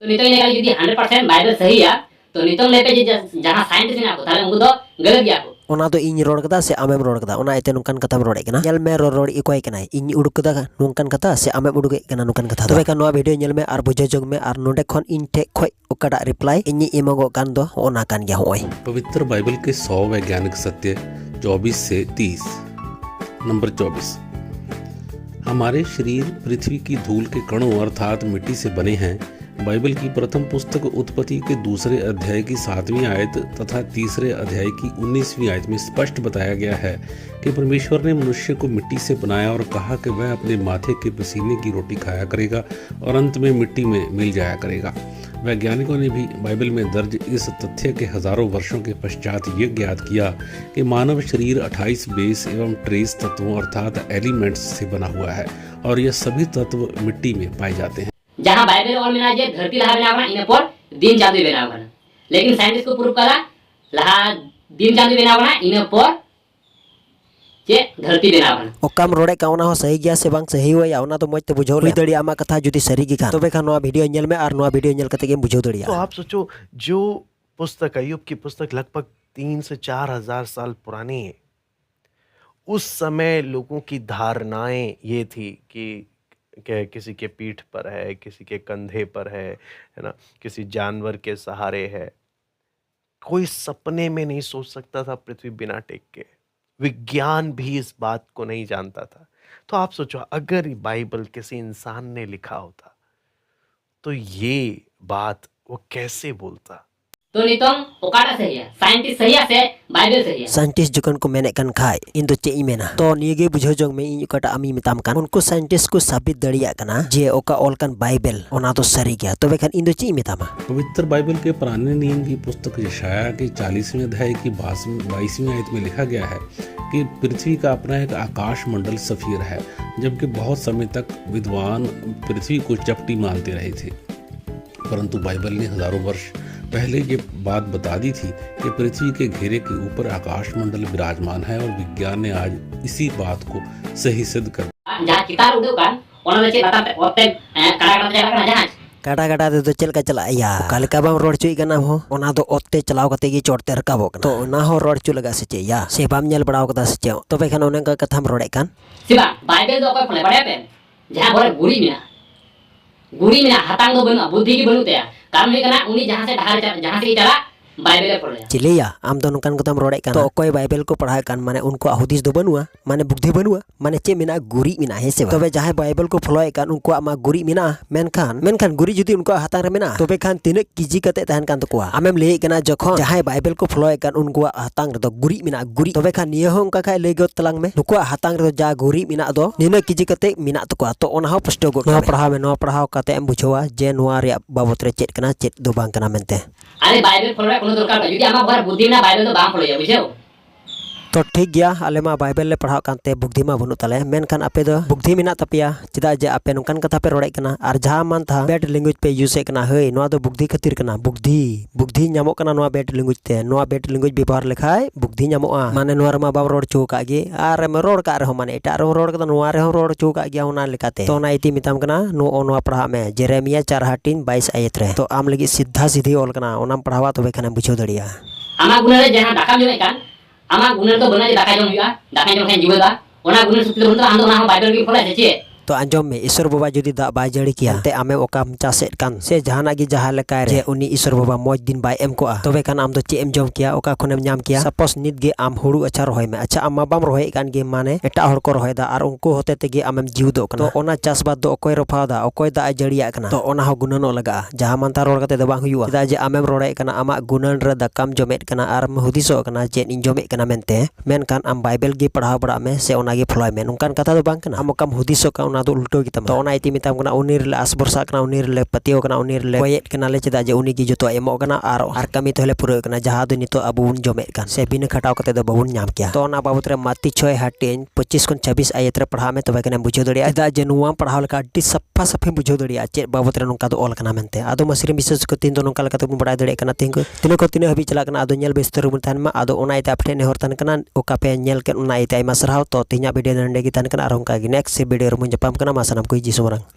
तो नितों ने जुदी 100% बाइबल सही है तो नितों ले पे जहां साइंटिस्ट ने ताले उनको तो गलत गया को ओना तो इन रोड कदा से आमेम रोड कदा ओना इते नुकान कथा रोड कना नेल मे रोड इकोय कना इन उडुक कदा नुकान कथा से आमेम उडुक कना नुकान कथा तबे का नोआ वीडियो नेल मे आर बुझे जग मे आर नोडे खन इन टे खय ओकाडा रिप्लाई इनी इमगो कान दो ओना कान गया होय। पवित्र बाइबल के 100 वैज्ञानिक सत्य 24 से 30। नंबर 24, हमारे शरीर पृथ्वी की धूल के कणों अर्थात मिट्टी से बने हैं। बाइबल की प्रथम पुस्तक उत्पत्ति के 2 अध्याय की 7वीं आयत तथा 3 अध्याय की 19वीं आयत में स्पष्ट बताया गया है कि परमेश्वर ने मनुष्य को मिट्टी से बनाया और कहा कि वह अपने माथे के पसीने की रोटी खाया करेगा और अंत में मिट्टी में मिल जाया करेगा। वैज्ञानिकों ने भी बाइबल में दर्ज इस तथ्य के हजारों वर्षों के पश्चात ये ज्ञात किया कि मानव शरीर 28 बेस एवं ट्रेस तत्वों अर्थात एलिमेंट्स से बना हुआ है और ये सभी तत्व मिट्टी में पाए जाते हैं। जहां बाइबल और मेना जे धरती लहा बनावना इन पर दिन चांद बनावना, लेकिन साइंटिस्ट को प्रूव करा लहा दिन चांद बनावना इन पर जे धरती बनावना ओकाम रोडे काउना हो सही गया से बांग सही होय आवना तो मजते बुझो ले दड़ी आमा कथा जुदी सरी गी खान तबे खान नोआ वीडियो नेल में आर नोआ वीडियो नेल कते के बुझो दड़िया। तो आप सोचो, जो पुस्तक अय्यूब की पुस्तक लगभग 3 से 4 हजार साल पुरानी है, उस समय लोगों की धारणाएं ये थी कि किसी के पीठ पर है, किसी के कंधे पर है ना, किसी जानवर के सहारे है। कोई सपने में नहीं सोच सकता था पृथ्वी बिना टेक के। विज्ञान भी इस बात को नहीं जानता था। तो आप सोचो, अगर बाइबल किसी इंसान ने लिखा होता तो ये बात वो कैसे बोलता। तो नितों ओकाटा सही है, साइंटिस्ट सही है से बाइबल सही है। साइंटिस्ट जुकन को मेने कन खाय इन तो चे इमेना तो निगे बुझो जग में इन ओकाटा अमी मिताम कान उनको साइंटिस्ट को साबित दड़िया कना जे ओका ऑलकन बाइबल ओना तो सरी गया तबे खान इन तो चे मितामा। पवित्र बाइबल के पुराने नियम की पुस्तक यशाया के 40वें अध्याय की 22वीं आयत में लिखा गया है कि पृथ्वी का अपना एक आकाश मंडल सफीर है, जबकि बहुत समय तक विद्वान पृथ्वी को चपटी मानते रहे थे। परंतु बाइबल ने हजारों वर्ष पहले ये बात बता दी थी कि पृथ्वी के घेरे के ऊपर आकाश मंडल विराजमान है और विज्ञान ने आज इसी बात को सही सिद्ध कर जहां कितार उडो कान ओना ले चे दाता ओते काड़ा चला कना जहां काटा काटा दे तो चल का चला या कालिका बाम रोड चुई कना हो ओना दो ओते चलाव कते गी चोटते रकाबो कना तो ओना हो रोड चु लगा से चे या से बाम नेल बड़ाव कदा से चे तबे खान ओने का कथाम रोडे कान सिबा बाइबल दो कोई फले बड़े पे जहां बोले गुड़ी मिना हतांग दो बनु बुद्धि की बनु ते कारण है कना उनी जहां से चला बाइबल पढ़ लिया चिलिया आम तो नुकान कतम रोडे कान तो कोई बाइबल को पढ़ाए कान माने उनको हुदिस दो बनुआ माने बुद्धि बनुआ माने चे मिना गुरी मिना है से तबे जहां बाइबल को फॉलोए कान उनको आमा गुरी मिना मेनखान गुरी जुदी उनको हातां रे मिना तबे खान तिने किजी कते तहन कान तकोआ आमेम लेई कना जखन जहां बाइबल को फॉलोए कान उनको हातां रे दो गुरी मिना गुरी तबे खान निया हो उनका खाय लेगो तलांग में नुको हातां रे जा गुरी मिना दो निने किजी कते मिना तकोआ तो ओना हो प्रश्न गो नो पढ़ाव कते एम बुझवा जे नोआ रे बाबत रे चेत कना चेत दो बांग कना मेनते अरे बाइबल पढ़ले कोनो दरकार बा जुदी आमा घर बुद्धि ना बाइबल तो बाम पढ़िया बुझो तो ठीक गया आले मा बाइबल ले पढ़ाव कानते बुद्धि मा बनु तले मेनखान आपे दो बुद्धि मिना तपिया चिदा जे आपे नुकान कथा पे रोड़े कना आर जहां मान था बेड लैंग्वेज पे यूज कना हई नोआ दो बुद्धि खातिर कना बुद्धि नामो कना नोआ बेड लैंग्वेज ते नोआ बेड लैंग्वेज व्यवहार लेखाय बुद्धि नामोआ माने नोआ रे मा बाब रोड चो का गे आर मे रोड का रे माने एटा रे रोड का नोआ रे रोड चो का गया ओना लेकाते तो ना इति मिताम कना नोआ पढ़ा में जेरेमिया 4:22 आयत रे तो आम लगी सीधा सीधी ऑल कना ओनाम पढ़ावा तबे खाने बुझो दड़िया आमा गुना रे जहां दाका जमे कान आमा गुना तो बना जे दाका जम हुआ दाका जम खान जीवदा ओना गुना सुत्ते बन तो आंदो ना बाइबल की फॉलो छे तो आंजम में ईश्वर बाबा जुदी दा बाय जड़ी किया ते आमे ओकाम चासेट कान से जहाना गी जहा लेका रे उनी ईश्वर बाबा मौज दिन बाय एम को तबे कान आम दो चे एम जम किया ओका खनेम नाम किया सपोज नित गे आम हुड़ू अच्छा रहोय में अच्छा आम बाम रहोय कान गे माने एटा हर को रहोय दा आर उनको होते ते गे आमेम जीव दो कना तो ओना चास बाद दो ओकोय रफा दा ओकोय दा जड़िया कना तो ओना हो गुणनो लगा जहां मानता रोड कते दो बांग हुआ दा जे आमेम रोड़े कना आमा गुणन रे दकाम जमेत कना आर म हुदिसो कना जे इन जमेत कना मेनते मेन कान आम बाइबल गे पढ़ाव बड़ा में से ओना गे फॉलो में उनकान कथा दो बांग कना आम ओकाम हुदिसो का ओना दो उल्टो गी तम ओना इति मिताम कना उनी रे आस बरसा कना उनी रे पतियो कना उनी रे कोयेट कना ले चदा जे उनी की जतो एमो कना आर कमी तो ले पूरा कना जहां दो नितो अब उन जमे कान से बिन खटाव कते दो बबुन नाम किया तो ओना बाबत रे माती 6:25-26 आयत रे पढ़ा में तबे कने बुझो दड़िया दा जे नुवा पढ़ाव लका अड्डी सफा सफे बुझो दड़िया चे बाबत रे नुका दो ऑल कना मेनते आदो मसरी विशेष को तीन दो नुका लका तो बड़ा दड़े कना तीन को तीन हबी चला कना आदो नेल बेस्तर बुन थान मा आदो ओना इते आपठे ने हरतन कना ओका पे नेल के ओना इते आइमा सरहाव तो तिना वीडियो नंडे की तन कना आर उनका नेक्स्ट वीडियो रे मुन जपाम कना मासनाम कोई जी सोमरंग।